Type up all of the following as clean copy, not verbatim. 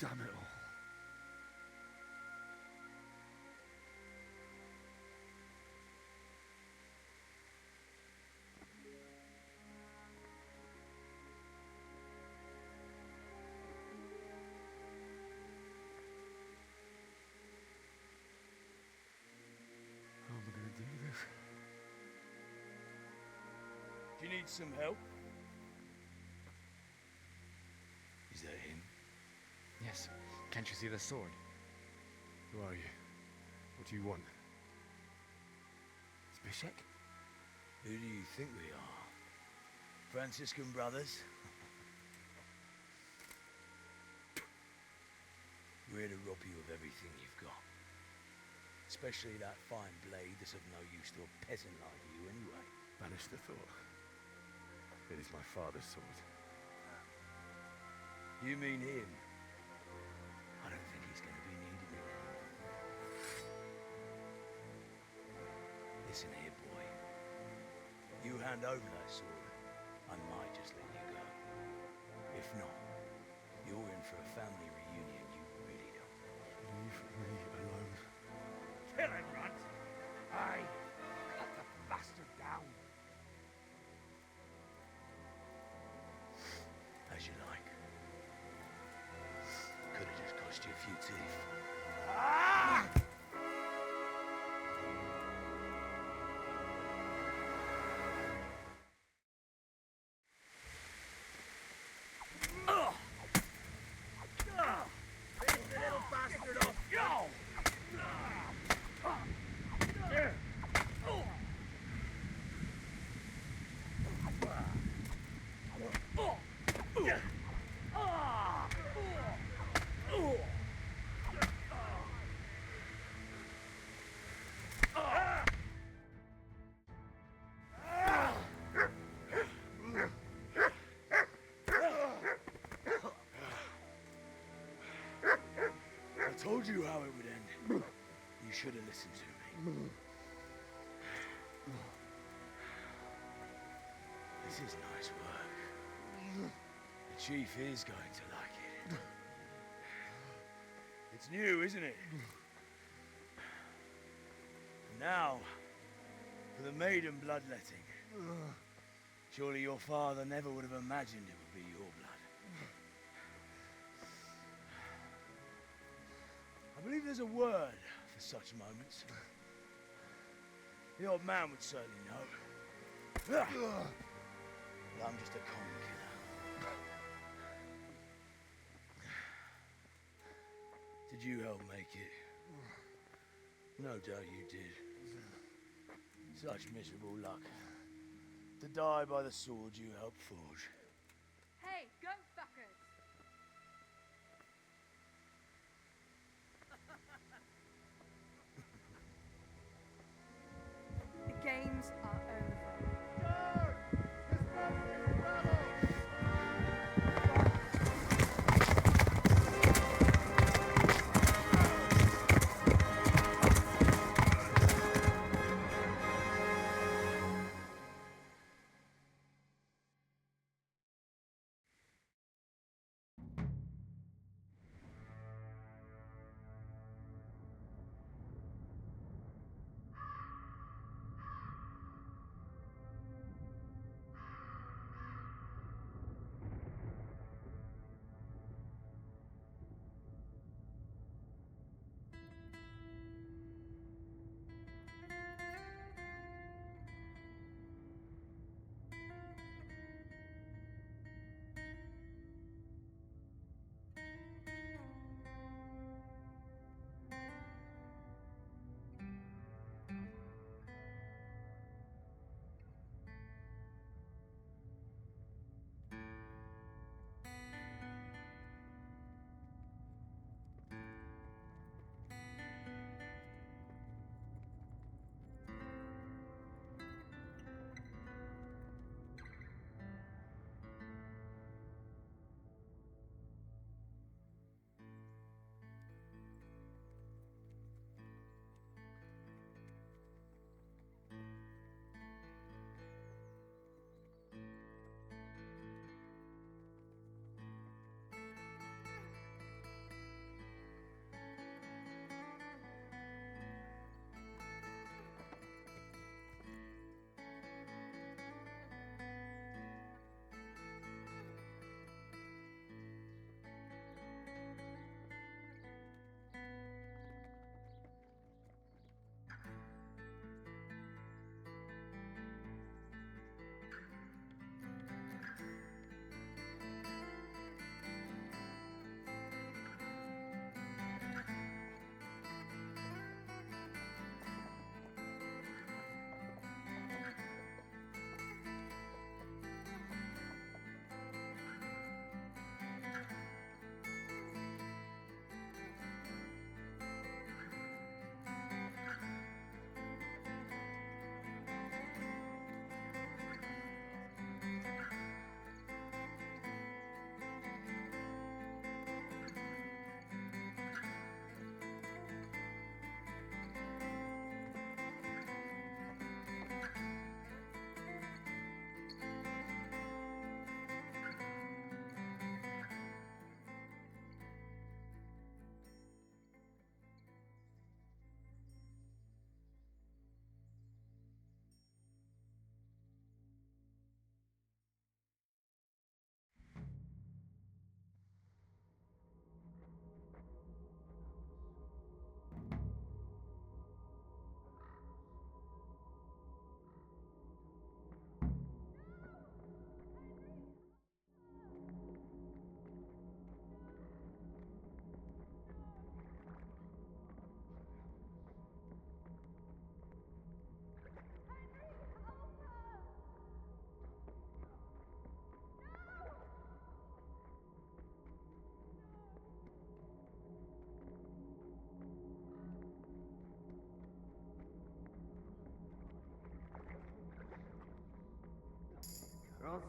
Damn it all. How am I going to do this? Do you need some help? Is that him? Yes. Can't you see the sword? Who are you? What do you want? Zbyszek? Who do you think we are? Franciscan brothers? We're here to rob you of everything you've got. Especially that fine blade that's of no use to a peasant like you anyway. Banish the thought. It is my father's sword. You mean him? I don't think he's going to be needing it. Listen here, boy. You hand over that sword, I might just let you go. If not, you're in for a family reunion you really don't. Leave me alone. Kill him, Runt! Aye, cut the bastard down. As you like. Could have just cost you a few teeth. Ah! Finish the little bastard off! Yo! I told you how it would end. You should have listened to me. This is nice work. The chief is going to like it. It's new, isn't it? And now, for the maiden bloodletting. Surely your father never would have imagined it would be your blood. I believe there's a word for such moments. The old man would certainly know. But I'm just a common killer. Did you help make it? No doubt you did. Such miserable luck. To die by the sword you helped forge. Hey, go fuckers! The games are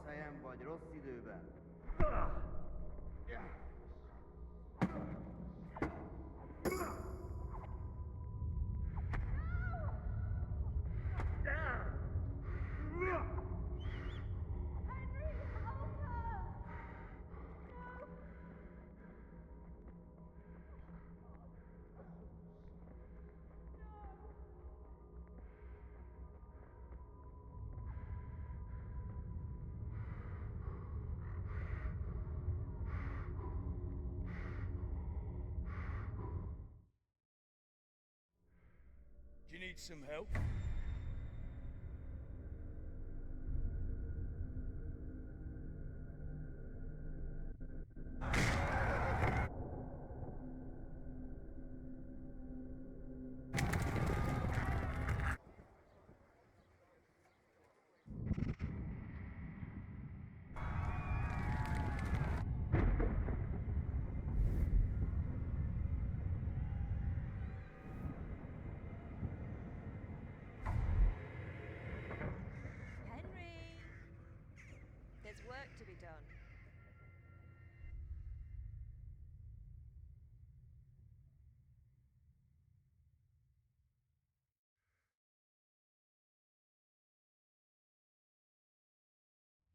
sajem vagy rossz időben. Do you need some help? Henry! There's work to be done.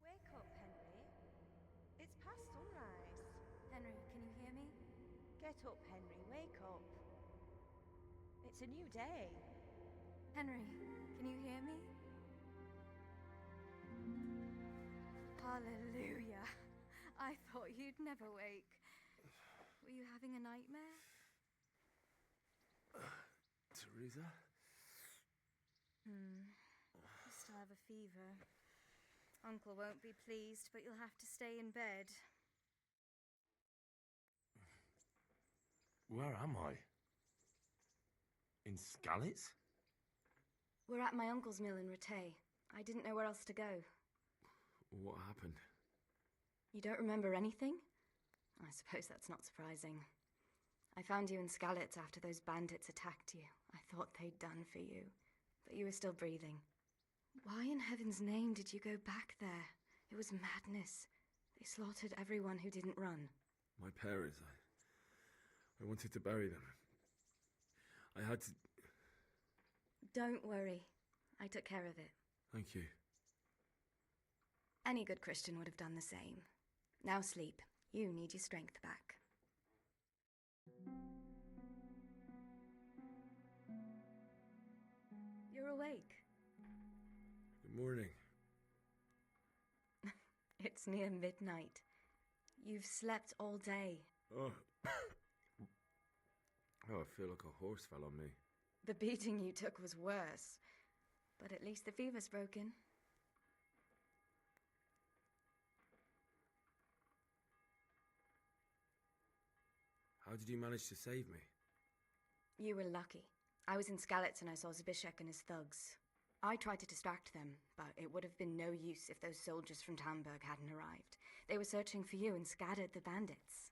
Wake up, Henry. It's past sunrise. Henry, can you hear me? Get up, Henry. Wake up. It's a new day. Henry, can you hear me? Hallelujah. I thought you'd never wake. Were you having a nightmare? Teresa? You still have a fever. Uncle won't be pleased, but you'll have to stay in bed. Where am I? In Skalitz? We're at my uncle's mill in Rattay. I didn't know where else to go. What happened? You don't remember anything? I suppose that's not surprising. I found you in Skalitz after those bandits attacked you. I thought they'd done for you, but you were still breathing. Why in heaven's name did you go back there? It was madness. They slaughtered everyone who didn't run. My parents, I wanted to bury them. I had to... Don't worry. I took care of it. Thank you. Any good Christian would have done the same. Now sleep. You need your strength back. You're awake. Good morning. It's near midnight. You've slept all day. Oh. Oh, I feel like a horse fell on me. The beating you took was worse. But at least the fever's broken. How did you manage to save me? You were lucky. I was in Skalitz and I saw Zbyszek and his thugs. I tried to distract them, but it would have been no use if those soldiers from Tamburg hadn't arrived. They were searching for you and scattered the bandits.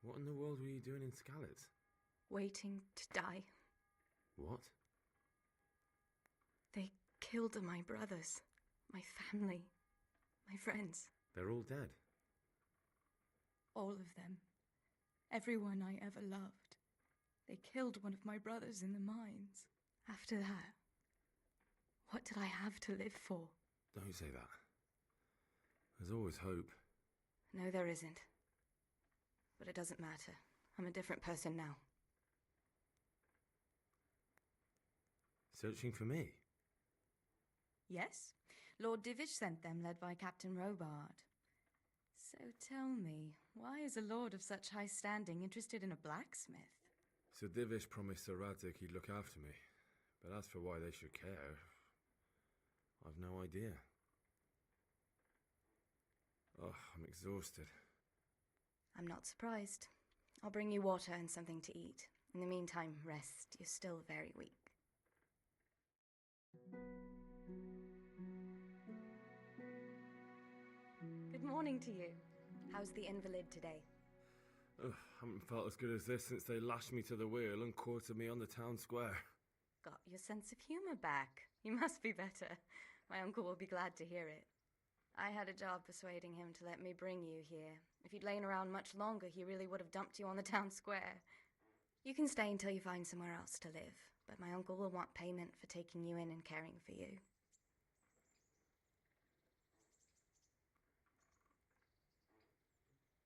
What in the world were you doing in Skalitz? Waiting to die. What? They killed my brothers, my family, my friends. They're all dead. All of them. Everyone I ever loved. They killed one of my brothers in the mines. After that, what did I have to live for? Don't say that. There's always hope. No, there isn't. But it doesn't matter. I'm a different person now. Searching for me? Yes. Lord Divish sent them, led by Captain Robard. So tell me, why is a lord of such high standing interested in a blacksmith? So Divish promised Sir Rattay he'd look after me. But as for why they should care, I've no idea. Oh, I'm exhausted. I'm not surprised. I'll bring you water and something to eat. In the meantime, rest. You're still very weak. Good morning to you. How's the invalid today? Ugh, haven't felt as good as this since they lashed me to the wheel and quartered me on the town square. Got your sense of humor back. You must be better. My uncle will be glad to hear it. I had a job persuading him to let me bring you here. If you'd lain around much longer, he really would have dumped you on the town square. You can stay until you find somewhere else to live, but my uncle will want payment for taking you in and caring for you.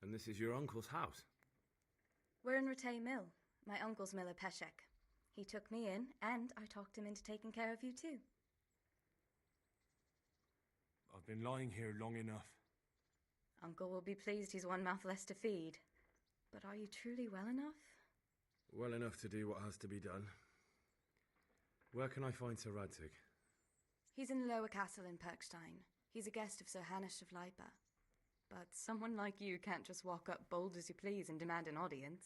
And this is your uncle's house? We're in Rattay Mill, my uncle's mill at Peshek. He took me in, and I talked him into taking care of you too. I've been lying here long enough. Uncle will be pleased he's one mouth less to feed. But are you truly well enough? Well enough to do what has to be done. Where can I find Sir Rattay? He's in the lower castle in Perkstein. He's a guest of Sir Hanush of Leipa. But someone like you can't just walk up bold as you please and demand an audience.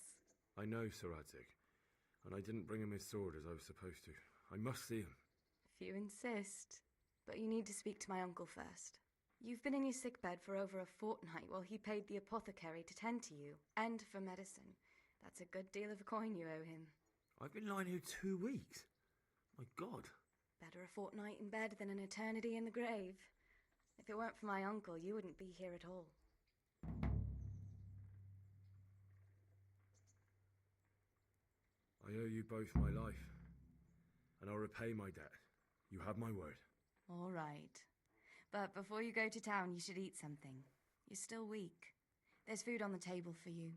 I know Sir Rattay, and I didn't bring him his sword as I was supposed to. I must see him. If you insist. But you need to speak to my uncle first. You've been in your sickbed for over a fortnight while he paid the apothecary to tend to you, and for medicine. That's a good deal of coin you owe him. I've been lying here 2 weeks. My God. Better a fortnight in bed than an eternity in the grave. If it weren't for my uncle, you wouldn't be here at all. I owe you both my life, and I'll repay my debt. You have my word. All right. But before you go to town, you should eat something. You're still weak. There's food on the table for you.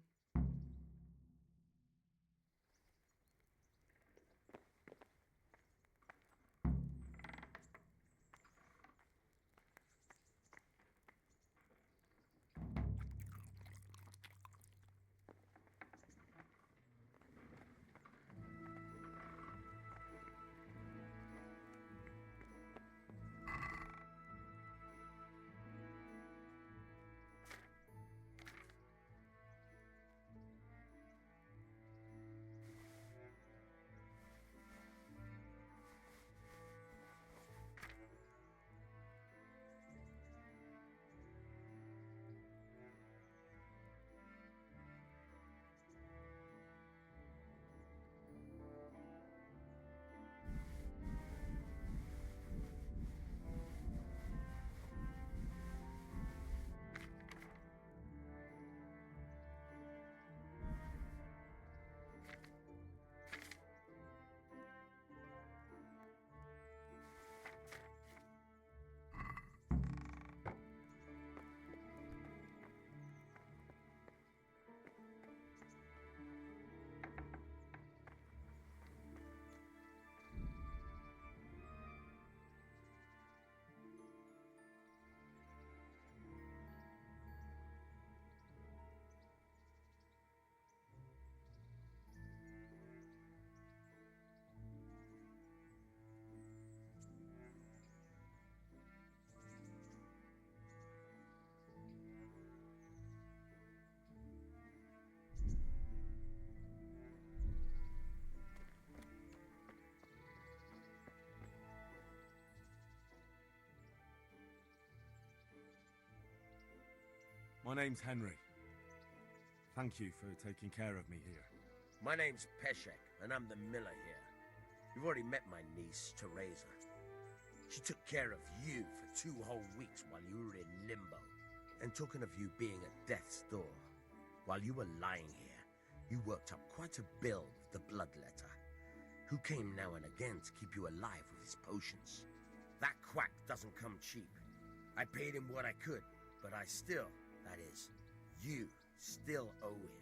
My name's Henry. Thank you for taking care of me here. My name's Peshek, and I'm the miller here. You've already met my niece, Teresa. She took care of you for 2 whole weeks while you were in limbo. And talking of you being at death's door, while you were lying here, you worked up quite a bill with the bloodletter, who came now and again to keep you alive with his potions. That quack doesn't come cheap. I paid him what I could, but I still, that is, you still owe him.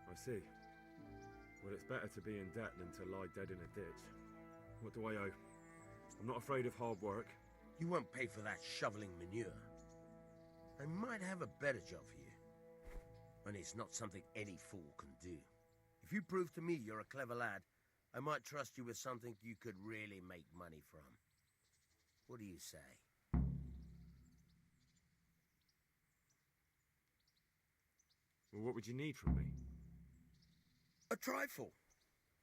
I see. Well, it's better to be in debt than to lie dead in a ditch. What do I owe? I'm not afraid of hard work. You won't pay for that shoveling manure. I might have a better job for you. And it's not something any fool can do. If you prove to me you're a clever lad, I might trust you with something you could really make money from. What do you say? Well, what would you need from me? A trifle.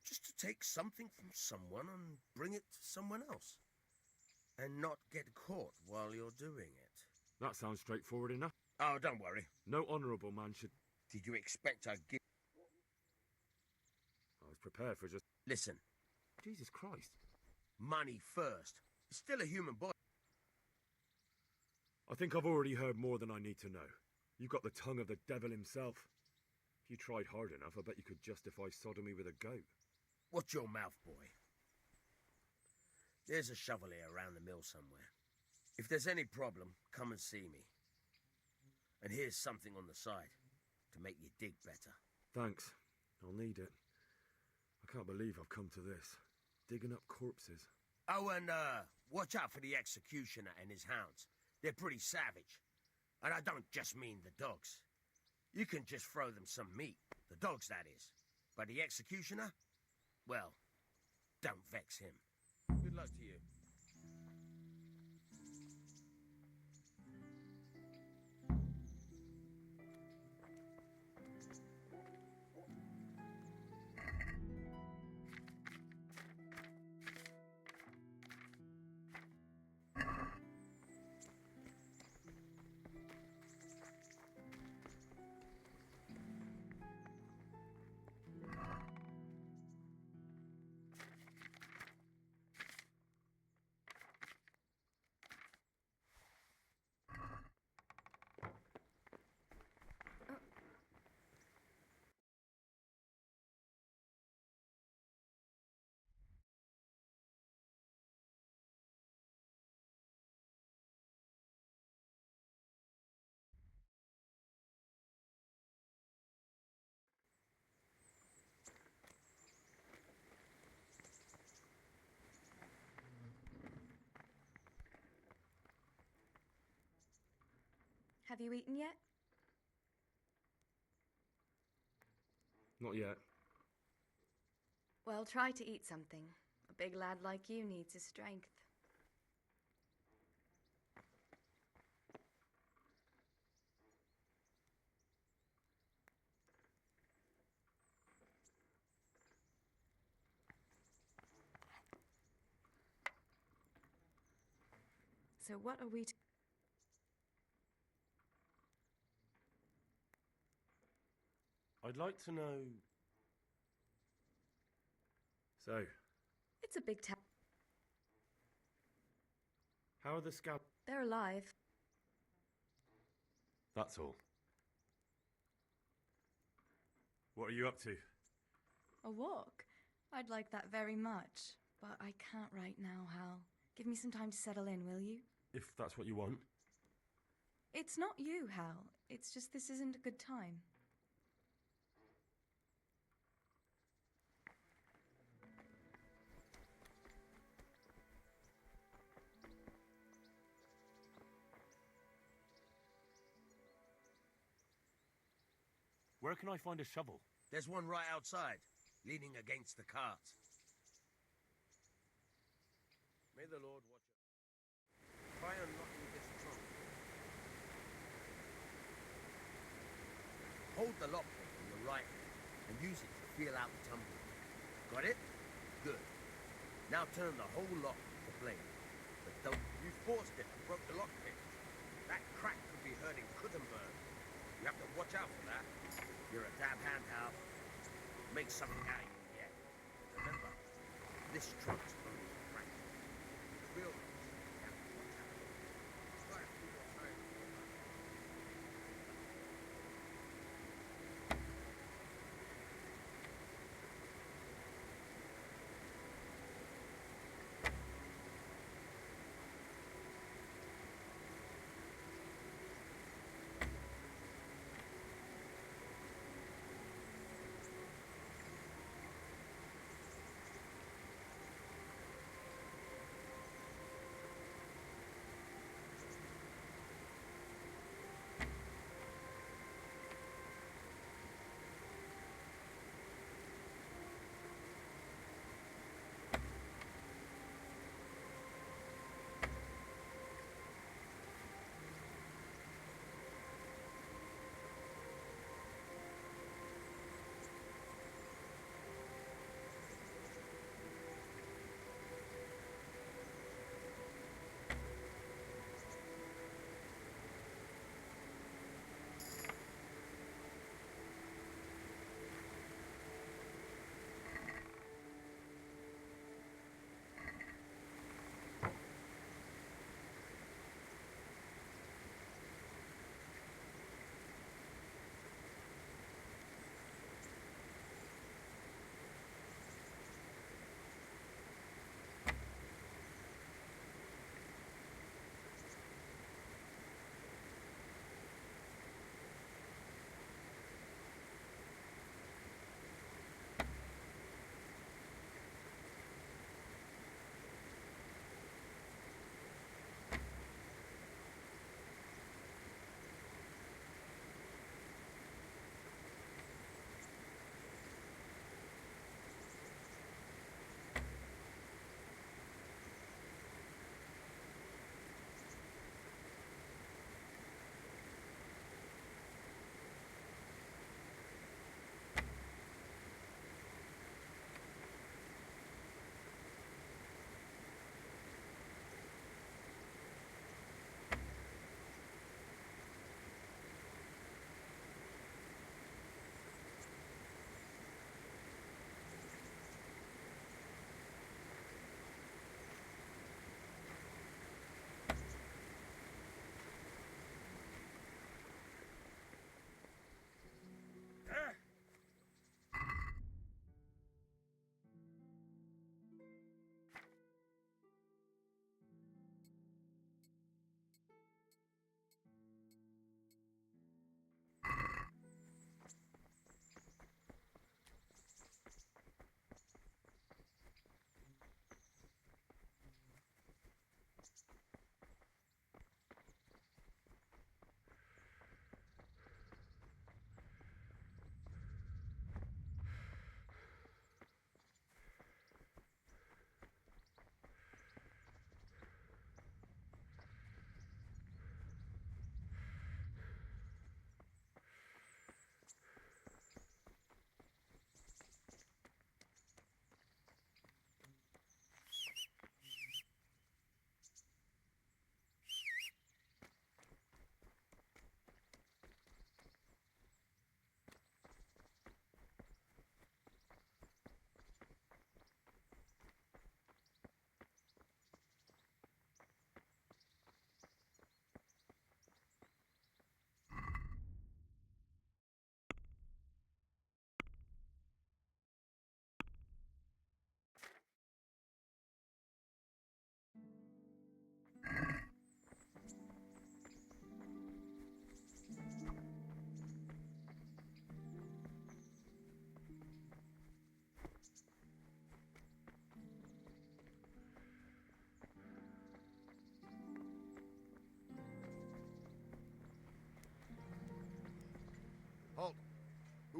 Just to take something from someone and bring it to someone else. And not get caught while you're doing it. That sounds straightforward enough. Oh, don't worry. No honourable man should... Did you expect I'd give... I was prepared for just... Listen. Jesus Christ. Money first. You're still a human body. I think I've already heard more than I need to know. You've got the tongue of the devil himself. If you tried hard enough, I bet you could justify sodomy with a goat. Watch your mouth, boy. There's a shovel here around the mill somewhere. If there's any problem, come and see me. And here's something on the side to make you dig better. Thanks. I'll need it. I can't believe I've come to this. Digging up corpses. Oh, and watch out for the executioner and his hounds. They're pretty savage. And I don't just mean the dogs. You can just throw them some meat. The dogs, that is. But the executioner? Well, don't vex him. Good luck to you. Have you eaten yet? Not yet. Well, try to eat something. A big lad like you needs his strength. So what are we to... I'd like to know... So, It's a big town. how are the scalp... They're alive. That's all. What are you up to? A walk? I'd like that very much. But I can't right now, Hal. Give me some time to settle in, will you? If that's what you want. It's not you, Hal. It's just this isn't a good time. Where can I find a shovel? There's one right outside, leaning against the cart. May the Lord watch you. Try unlocking this trunk. Hold the lockpick on your right hand and use it to feel out the tumbler. Got it? Good. Now turn the whole lock to flame. But don't... You forced it and broke the lockpick. That crack could be hurting Kuttenberg. You have to watch out for that. You're a dab hand, Hal. Make something out of you yet. Remember, this trunk's only a crack. Real ones, you have to watch out. Try a few more times.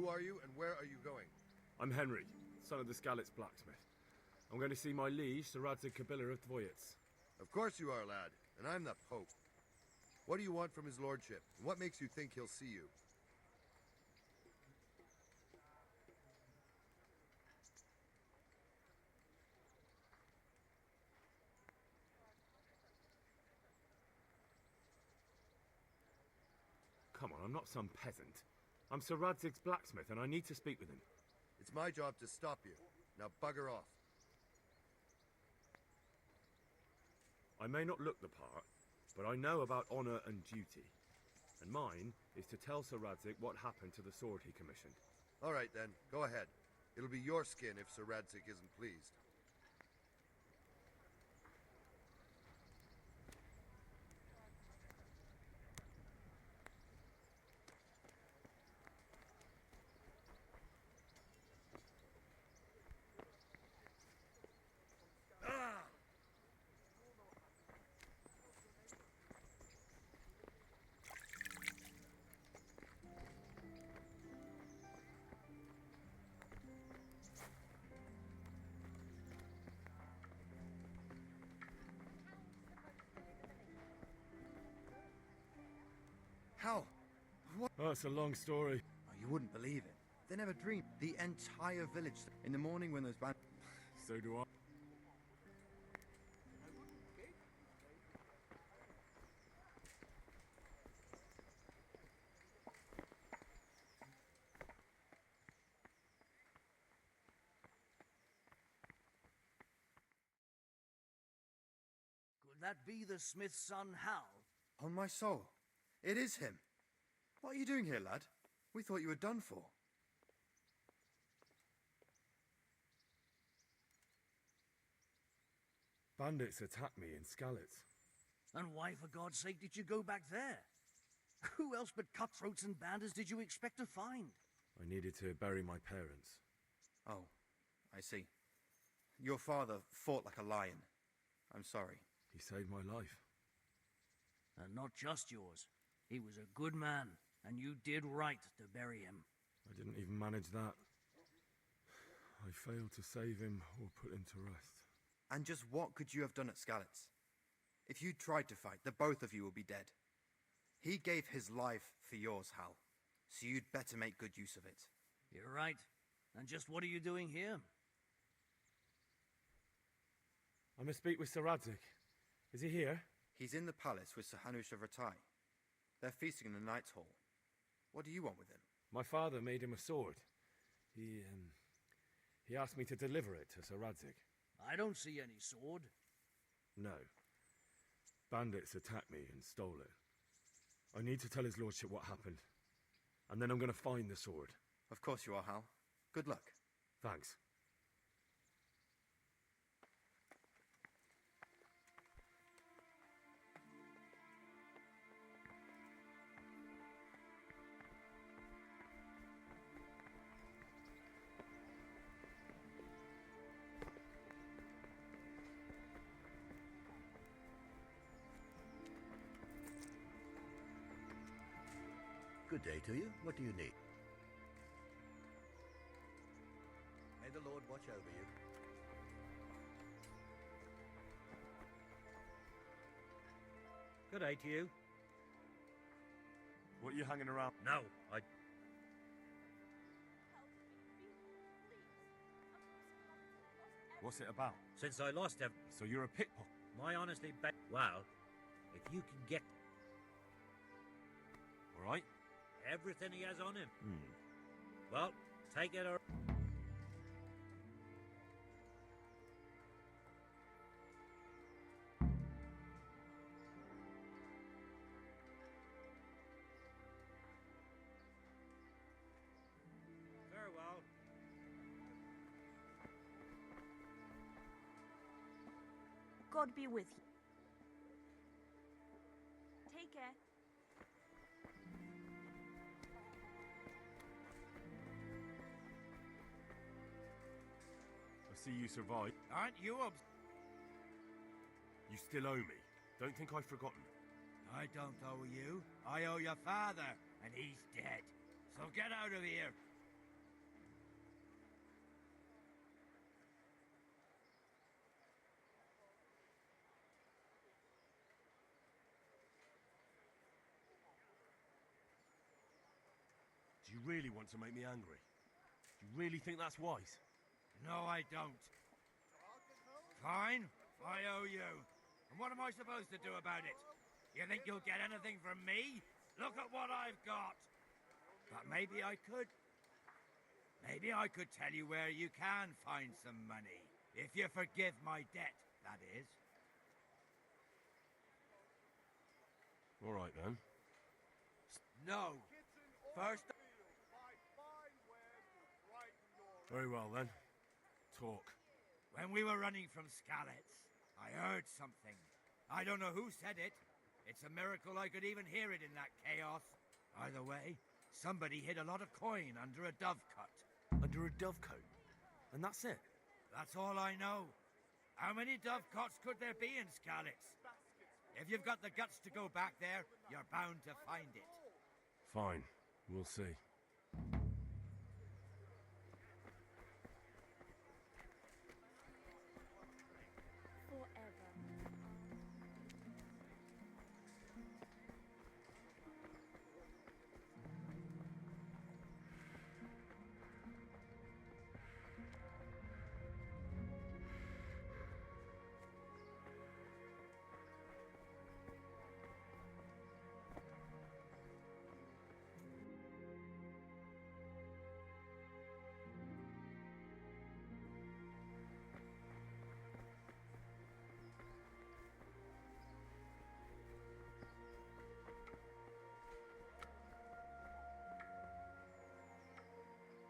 Who are you, and where are you going? I'm Henry, son of the Skalitz blacksmith. I'm going to see my liege, Sir Rattay of Dvoyitz. Of course you are, lad, and I'm the Pope. What do you want from his lordship, and what makes you think he'll see you? Come on, I'm not some peasant. I'm Sir Rattay's blacksmith, and I need to speak with him. It's my job to stop you. Now bugger off. I may not look the part, but I know about honor and duty. And mine is to tell Sir Rattay what happened to the sword he commissioned. All right, then. Go ahead. It'll be your skin if Sir Rattay isn't pleased. How? What? Oh, it's a long story. Oh, you wouldn't believe it. They never dreamed. The entire village. In the morning when those bands... So do I. Could that be the smith's son, Hal? On my soul. It is him. What are you doing here, lad? We thought you were done for. Bandits attacked me in Skalitz. And why, for God's sake, did you go back there? Who else but cutthroats and bandits did you expect to find? I needed to bury my parents. Oh, I see. Your father fought like a lion. I'm sorry. He saved my life. And not just yours. He was a good man, and you did right to bury him. I didn't even manage that. I failed to save him or put him to rest. And just what could you have done at Skalitz? If you tried to fight, the both of you will be dead. He gave his life for yours, Hal. So you'd better make good use of it. You're right. And just what are you doing here? I must speak with Sir Rattay. Is he here? He's in the palace with Sir Hanush of Rattay. They're feasting in the Knight's Hall. What do you want with him? My father made him a sword. He asked me to deliver it to Sir Rattay. I don't see any sword. No. Bandits attacked me and stole it. I need to tell his lordship what happened. And then I'm going to find the sword. Of course you are, Hal. Good luck. Thanks. Good day to you. What do you need? May the Lord watch over you. Good day to you. What are you hanging around? No, I... What's it about? Since I lost him, So you're a pickpocket? my honestly bet... Well, if you can get All right. everything he has on him, well, take it or... Farewell. God be with you. Take care. I see you survived. Aren't you You still owe me. Don't think I've forgotten. I don't owe you. I owe your father, and he's dead. So get out of here. You really want to make me angry? Do you really think that's wise? No, I don't. Fine, I owe you. And what am I supposed to do about it? You think you'll get anything from me? Look at what I've got. But maybe I could. Maybe I could tell you where you can find some money. If you forgive my debt, that is. All right, then. No. First... Very well, then. Talk. When we were running from Skalitz, I heard something. I don't know who said it. It's a miracle I could even hear it in that chaos. Either way, somebody hid a lot of coin under a dovecote. Under a dovecote? And that's it? That's all I know. How many dovecotes could there be in Skalitz? If you've got the guts to go back there, you're bound to find it. Fine. We'll see.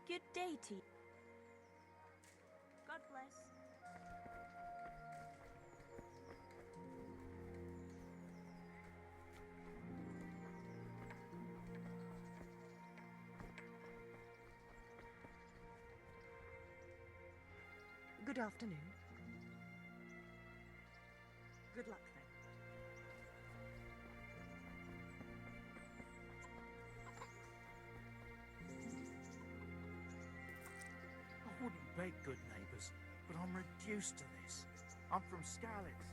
Good day to you. God bless. Good afternoon. Good luck then. I wouldn't beg good neighbours, but I'm reduced to this. I'm from Skalitz.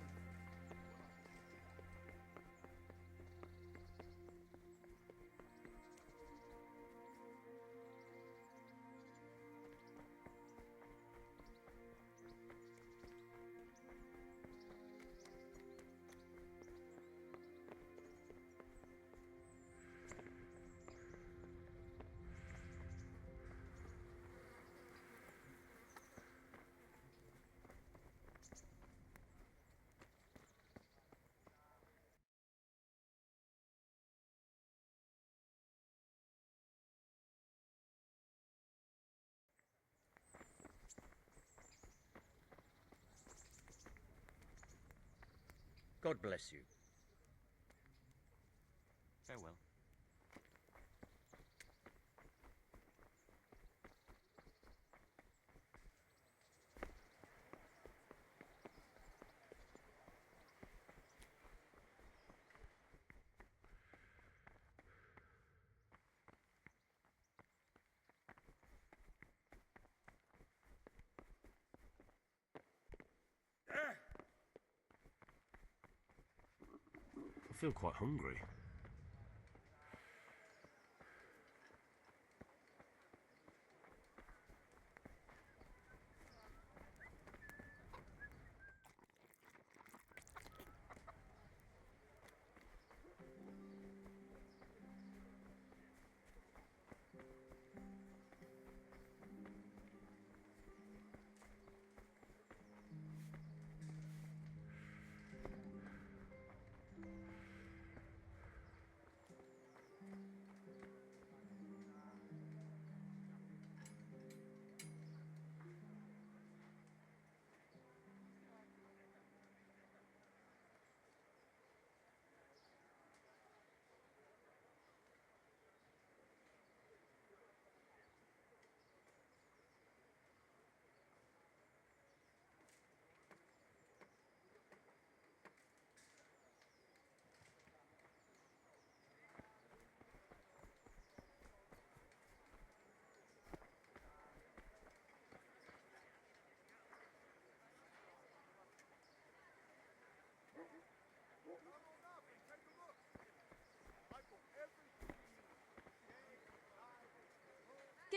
God bless you. Farewell. I feel quite hungry.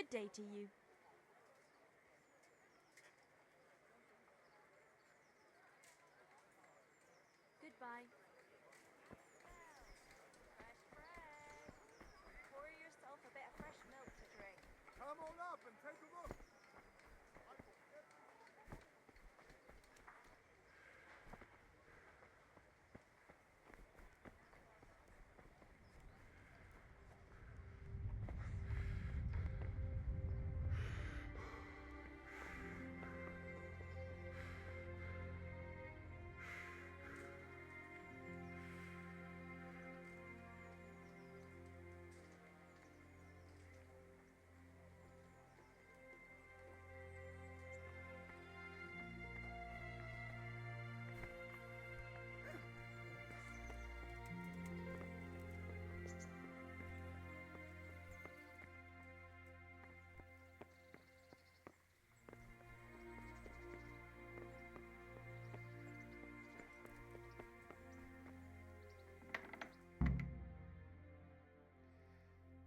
Good day to you. Goodbye. Fresh bread. Pour yourself a bit of fresh milk to drink. Come on up and take a look.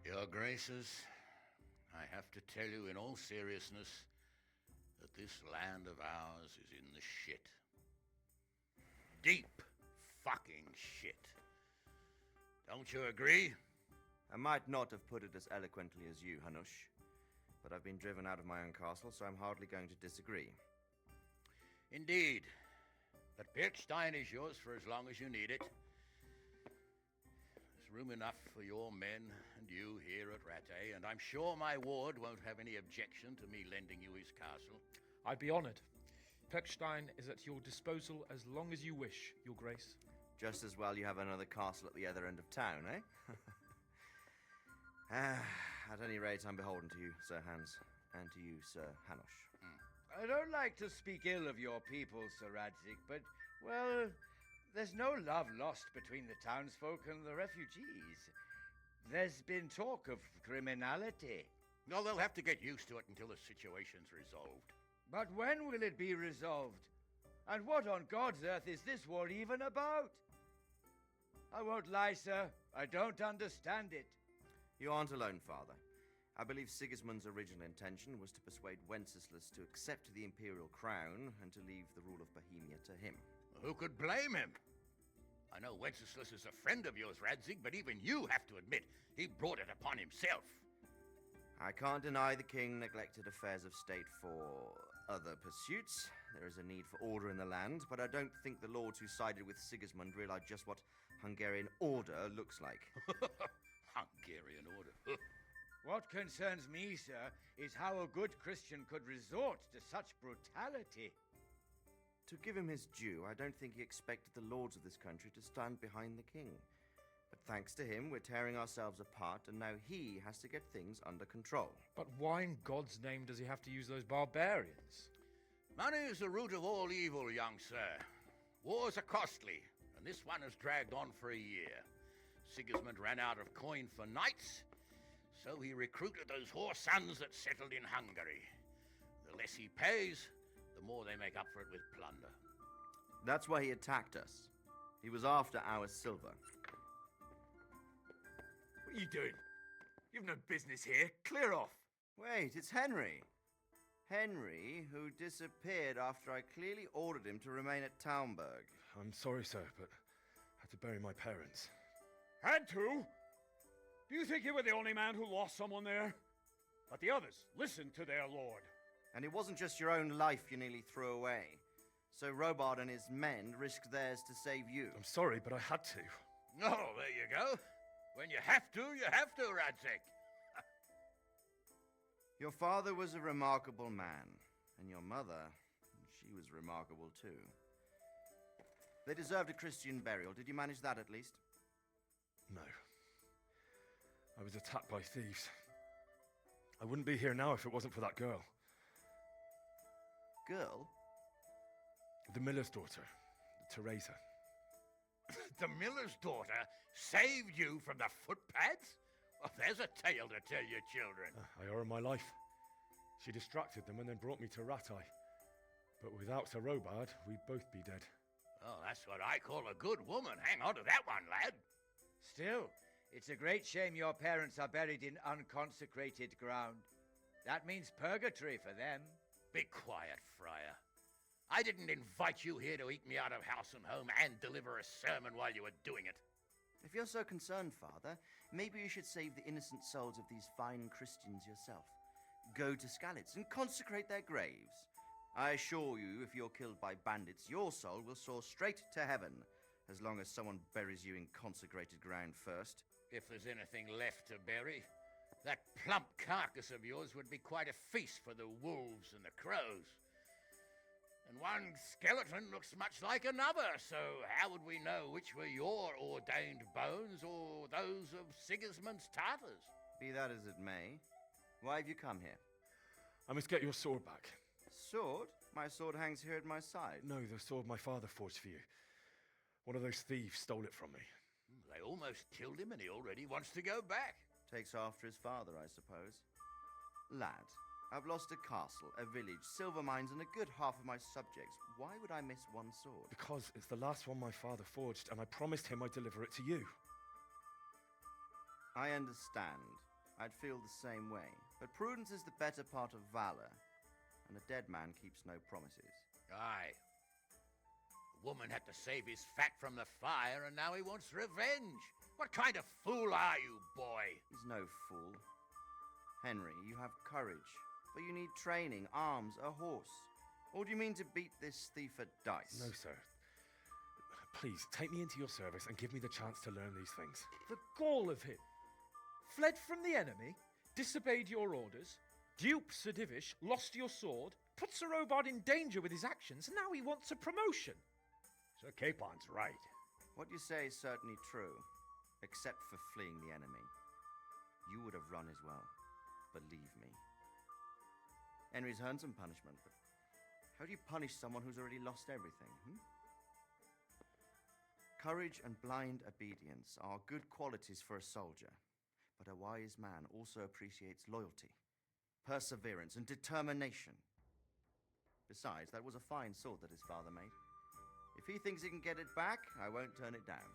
Your Graces, I have to tell you in all seriousness that this land of ours is in the shit. Deep fucking shit. Don't you agree? I might not have put it as eloquently as you, Hanush, but I've been driven out of my own castle, so I'm hardly going to disagree. Indeed. But Pirkstein is yours for as long as you need it. There's room enough for your men and you here at Rattay, and I'm sure my ward won't have any objection to me lending you his castle. I'd be honored. Pirkstein is at your disposal as long as you wish, Your Grace. Just as well you have another castle at the other end of town, eh? At any rate, I'm beholden to you, Sir Hans, and to you, Sir Hanush. I don't like to speak ill of your people, Sir Radzig, but, well, there's no love lost between the townsfolk and the refugees. There's been talk of criminality. No, they'll have to get used to it until the situation's resolved. But when will it be resolved? And what on God's earth is this war even about? I won't lie, sir. I don't understand it. You aren't alone, Father. I believe Sigismund's original intention was to persuade Wenceslas to accept the imperial crown and to leave the rule of Bohemia to him. Who could blame him? I know Wenceslas is a friend of yours, Radzig, but even you have to admit he brought it upon himself. I can't deny the king neglected affairs of state for other pursuits. There is a need for order in the land, but I don't think the lords who sided with Sigismund realized just what Hungarian order looks like. Hungarian order? What concerns me, sir, is how a good Christian could resort to such brutality. To give him his due, I don't think he expected the lords of this country to stand behind the king. But thanks to him, we're tearing ourselves apart, and now he has to get things under control. But why in God's name does he have to use those barbarians? Money is the root of all evil, young sir. Wars are costly, and this one has dragged on for a year. Sigismund ran out of coin for knights, so he recruited those whore sons that settled in Hungary. The less he pays, the more they make up for it with plunder. That's why he attacked us. He was after our silver. What are you doing? You've no business here. Clear off. Wait, it's Henry. Henry, who disappeared after I clearly ordered him to remain at Taunberg. I'm sorry, sir, but I had to bury my parents. Had to? Do you think you were the only man who lost someone there? But the others listened to their lord. And it wasn't just your own life you nearly threw away. So Robard and his men risked theirs to save you. I'm sorry, but I had to. Oh, there you go. When you have to, Radzig. Your father was a remarkable man, and your mother, she was remarkable too. They deserved a Christian burial. Did you manage that at least? No. I was attacked by thieves. I wouldn't be here now if it wasn't for that girl. Girl? The miller's daughter, Teresa. The miller's daughter saved you from the footpads? Well, there's a tale to tell your children. I owe her my life. She distracted them and then brought me to Rattay. But without Sir Robard, we'd both be dead. Oh, that's what I call a good woman. Hang on to that one, lad. Still, it's a great shame your parents are buried in unconsecrated ground. That means purgatory for them. Be quiet, Friar. I didn't invite you here to eat me out of house and home and deliver a sermon while you were doing it. If you're so concerned, Father, maybe you should save the innocent souls of these fine Christians yourself. Go to Skalitz and consecrate their graves. I assure you, if you're killed by bandits, your soul will soar straight to heaven, as long as someone buries you in consecrated ground first. If there's anything left to bury, that plump carcass of yours would be quite a feast for the wolves and the crows. And one skeleton looks much like another, so how would we know which were your ordained bones or those of Sigismund's Tartars? Be that as it may, why have you come here? I must get your sword back. Sword? My sword hangs here at my side. No, the sword my father forged for you. One of those thieves stole it from me. They almost killed him and he already wants to go back. Takes after his father, I suppose. Lad, I've lost a castle, a village, silver mines, and a good half of my subjects. Why would I miss one sword? Because it's the last one my father forged, and I promised him I'd deliver it to you. I understand. I'd feel the same way. But prudence is the better part of valor, and a dead man keeps no promises. Aye. The woman had to save his fat from the fire, and now he wants revenge. What kind of fool are you, boy? He's no fool. Henry, you have courage, but you need training, arms, a horse. Or do you mean to beat this thief at dice? No, sir. Please, take me into your service and give me the chance to learn these things. The gall of him. Fled from the enemy, disobeyed your orders, duped Sir Divish, lost your sword, put Sir Robard in danger with his actions, and now he wants a promotion. Sir Capon's right. What you say is certainly true, except for fleeing the enemy. You would have run as well, believe me. Henry's earned some punishment, but how do you punish someone who's already lost everything, Courage and blind obedience are good qualities for a soldier, but a wise man also appreciates loyalty, perseverance, and determination. Besides, that was a fine sword that his father made. If he thinks he can get it back, I won't turn it down.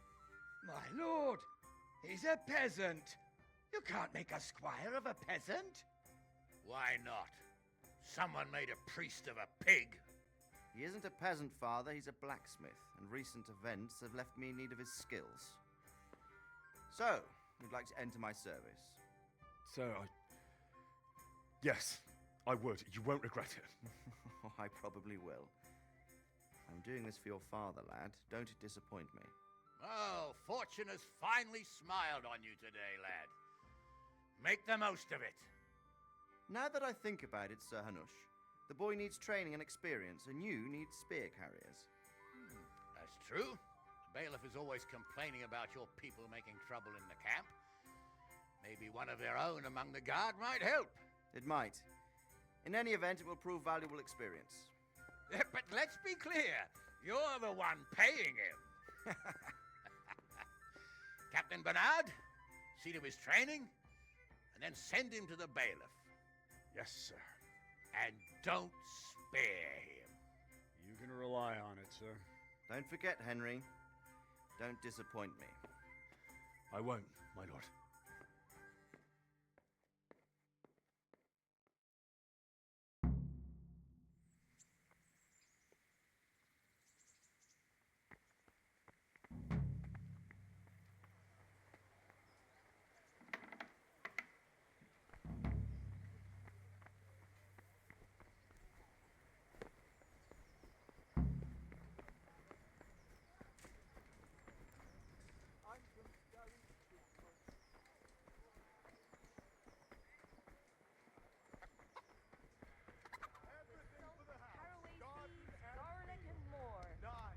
My lord, he's a peasant. You can't make a squire of a peasant. Why not? Someone made a priest of a pig. He isn't a peasant, Father. He's a blacksmith, and recent events have left me in need of his skills. So, you'd like to enter my service? Sir, Yes, I would. You won't regret it. I probably will. I'm doing this for your father, lad. Don't it disappoint me. Oh, fortune has finally smiled on you today, lad. Make the most of it. Now that I think about it, Sir Hanush, the boy needs training and experience, and you need spear carriers. That's true. The bailiff is always complaining about your people making trouble in the camp. Maybe one of their own among the guard might help. It might. In any event, it will prove valuable experience. But let's be clear, you're the one paying him. Captain Bernard, see to his training, and then send him to the bailiff. Yes, sir. And don't spare him. You can rely on it, sir. Don't forget, Henry. Don't disappoint me. I won't, my lord.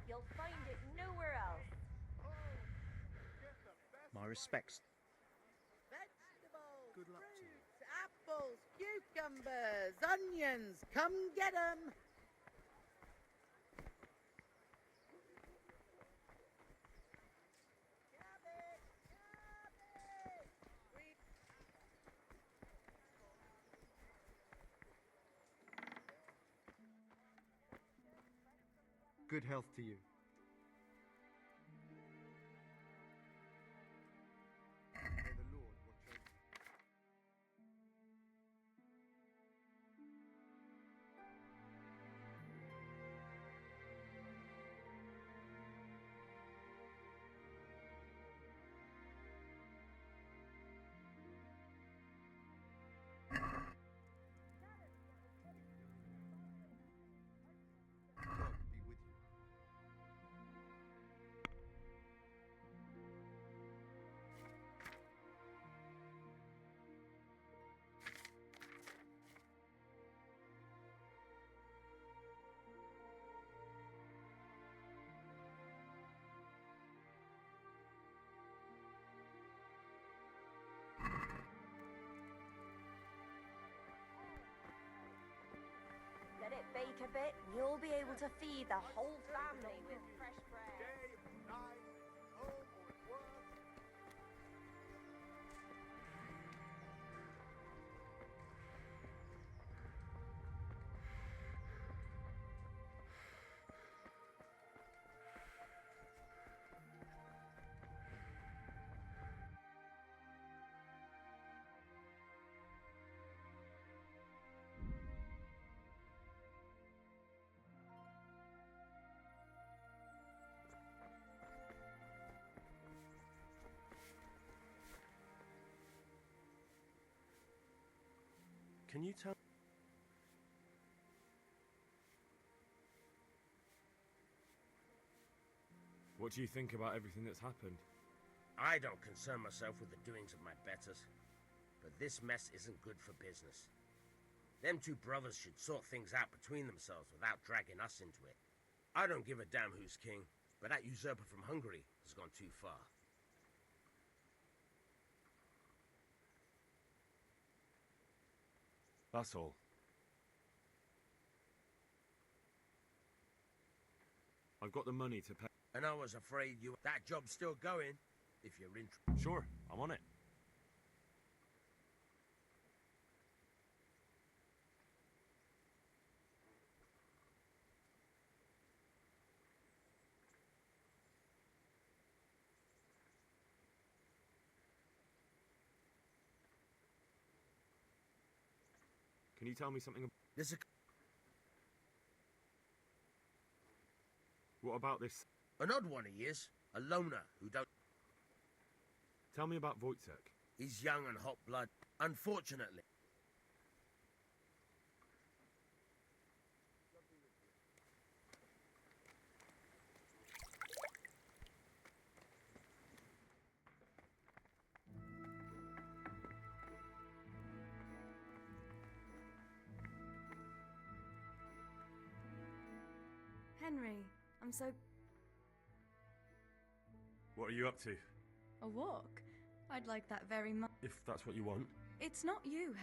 You'll find it nowhere else. My respects. Vegetables, fruits, apples, cucumbers, onions. Come get 'em. Good health to you. bake a bit, and you'll be able to feed the whole family with fresh bread. Can you tell? What do you think about everything that's happened? I don't concern myself with the doings of my betters, but this mess isn't good for business. Them two brothers should sort things out between themselves without dragging us into it. I don't give a damn who's king, but that usurper from Hungary has gone too far. That's all. I've got the money to pay. And I was afraid you... That job's still going, if you're interested. Sure, I'm on it. Can you tell me something? There's a... What about this? An odd one he is. A loner who don't... Tell me about Wojciech. He's young and hot blood. Unfortunately. Henry, I'm so... What are you up to? A walk? I'd like that very much. If that's what you want. It's not you,